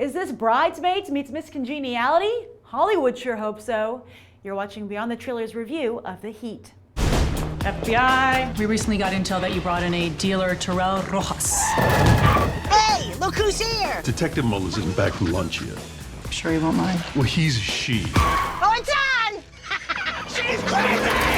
Is this Bridesmaids meets Miss Congeniality? Hollywood sure hopes so. You're watching Beyond the Trailer's review of The Heat. FBI, we recently got intel that you brought in a dealer, Terrell Rojas. Hey, look who's here! Detective Mullins isn't back from lunch yet. I'm sure you won't mind. Well, he's a she. Oh, it's on! She's crazy!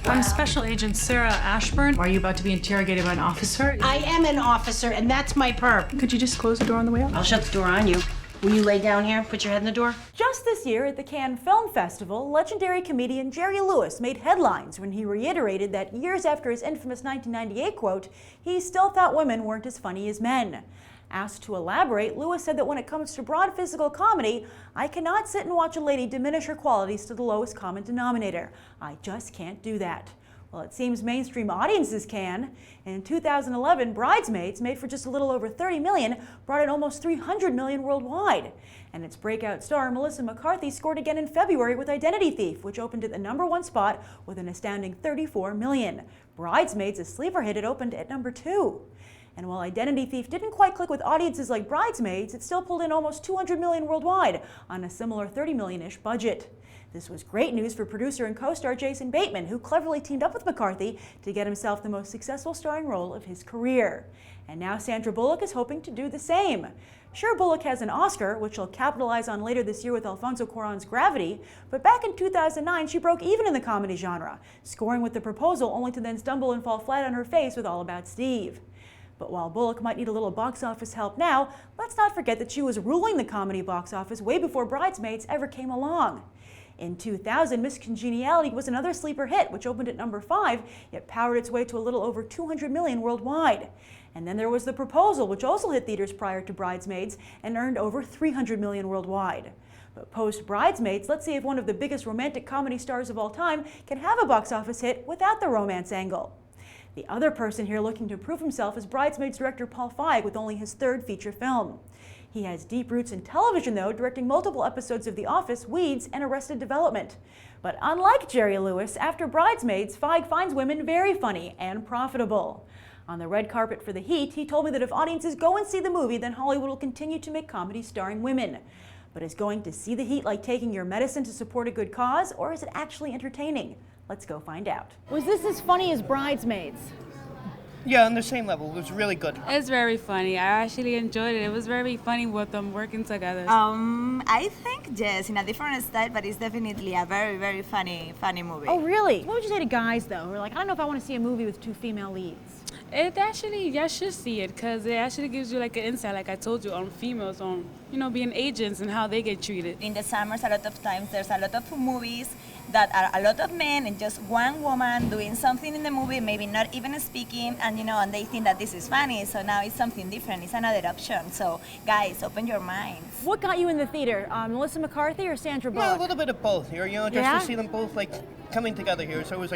I'm Special Agent Sarah Ashburn. Are you about to be interrogated by an officer? I am an officer, and that's my perp. Could you just close the door on the way out? I'll shut the door on you. Will you lay down here, put your head in the door? Just this year at the Cannes Film Festival, legendary comedian Jerry Lewis made headlines when he reiterated that years after his infamous 1998 quote, he still thought women weren't as funny as men. Asked to elaborate, Lewis said that when it comes to broad physical comedy, I cannot sit and watch a lady diminish her qualities to the lowest common denominator. I just can't do that. Well, it seems mainstream audiences can. In 2011, Bridesmaids, made for just a little over $30 million, brought in almost $300 million worldwide. And its breakout star, Melissa McCarthy, scored again in February with Identity Thief, which opened at the #1 spot with an astounding $34 million. Bridesmaids, a sleeper hit, it opened at #2. And while Identity Thief didn't quite click with audiences like Bridesmaids, it still pulled in almost $200 million worldwide on a similar $30 million-ish budget. This was great news for producer and co-star Jason Bateman, who cleverly teamed up with McCarthy to get himself the most successful starring role of his career. And now Sandra Bullock is hoping to do the same. Sure, Bullock has an Oscar, which she'll capitalize on later this year with Alfonso Cuarón's Gravity, but back in 2009 she broke even in the comedy genre, scoring with The Proposal only to then stumble and fall flat on her face with All About Steve. But while Bullock might need a little box office help now, let's not forget that she was ruling the comedy box office way before Bridesmaids ever came along. In 2000, Miss Congeniality was another sleeper hit, which opened at #5, yet powered its way to a little over $200 million worldwide. And then there was The Proposal, which also hit theaters prior to Bridesmaids and earned over $300 million worldwide. But post-Bridesmaids, let's see if one of the biggest romantic comedy stars of all time can have a box office hit without the romance angle. The other person here looking to prove himself is Bridesmaids director Paul Feig, with only his third feature film. He has deep roots in television, though, directing multiple episodes of The Office, Weeds, and Arrested Development. But unlike Jerry Lewis, after Bridesmaids, Feig finds women very funny and profitable. On the red carpet for The Heat, he told me that if audiences go and see the movie, then Hollywood will continue to make comedies starring women. But is going to see The Heat like taking your medicine to support a good cause, or is it actually entertaining? Let's go find out. Was this as funny as Bridesmaids? Yeah, on the same level. It was really good. It's very funny. I actually enjoyed it. It was very funny with them working together. I think yes, in a different style, but it's definitely a very, very funny movie. Oh, really? What would you say to guys, though, who are like, I don't know if I want to see a movie with 2 female leads? It actually, you should see it because it actually gives you like an insight, like I told you, on females, on, being agents and how they get treated. In the summers, a lot of times there's a lot of movies that are a lot of men and just one woman doing something in the movie, maybe not even speaking, and and they think that this is funny, so now it's something different, it's another option. So guys, open your minds. What got you in the theater? Melissa McCarthy or Sandra Bullock? Yeah, a little bit of both here, just to see them both coming together here. So it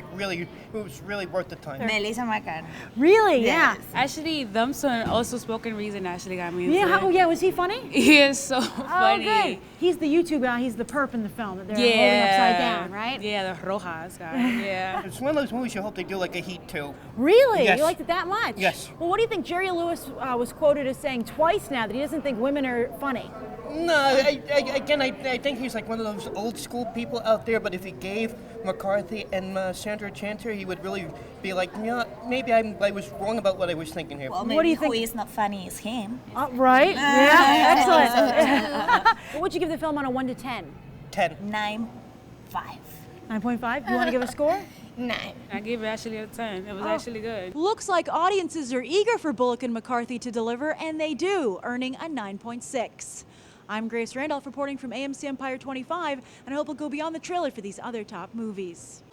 was really worth the time. Melissa McCarthy. Really? Yes. Yeah. Actually, them also spoken reason actually got me into it. Oh yeah, was he funny? He is so funny. Oh, good. He's the YouTube guy, he's the perp in the film that they're holding upside down, right? Yeah, the Rojas guy, yeah. It's one of those movies you hope they do like a Heat too. Really? Yes. You liked it that much? Yes. Well, what do you think? Jerry Lewis was quoted as saying twice now that he doesn't think women are funny. No, I think he's like one of those old school people out there, but if he gave McCarthy and Sandra a chance here, he would really be like, maybe I was wrong about what I was thinking here. Well, maybe what do you think? Who is not funny is him. Right? Yeah, excellent. What would you give the film on a 1 to 10? 10. 9.5. 9.5? You want to give a score? 9. I gave it actually a 10. It was actually good. Looks like audiences are eager for Bullock and McCarthy to deliver, and they do, earning a 9.6. I'm Grace Randolph reporting from AMC Empire 25, and I hope we'll go beyond the trailer for these other top movies.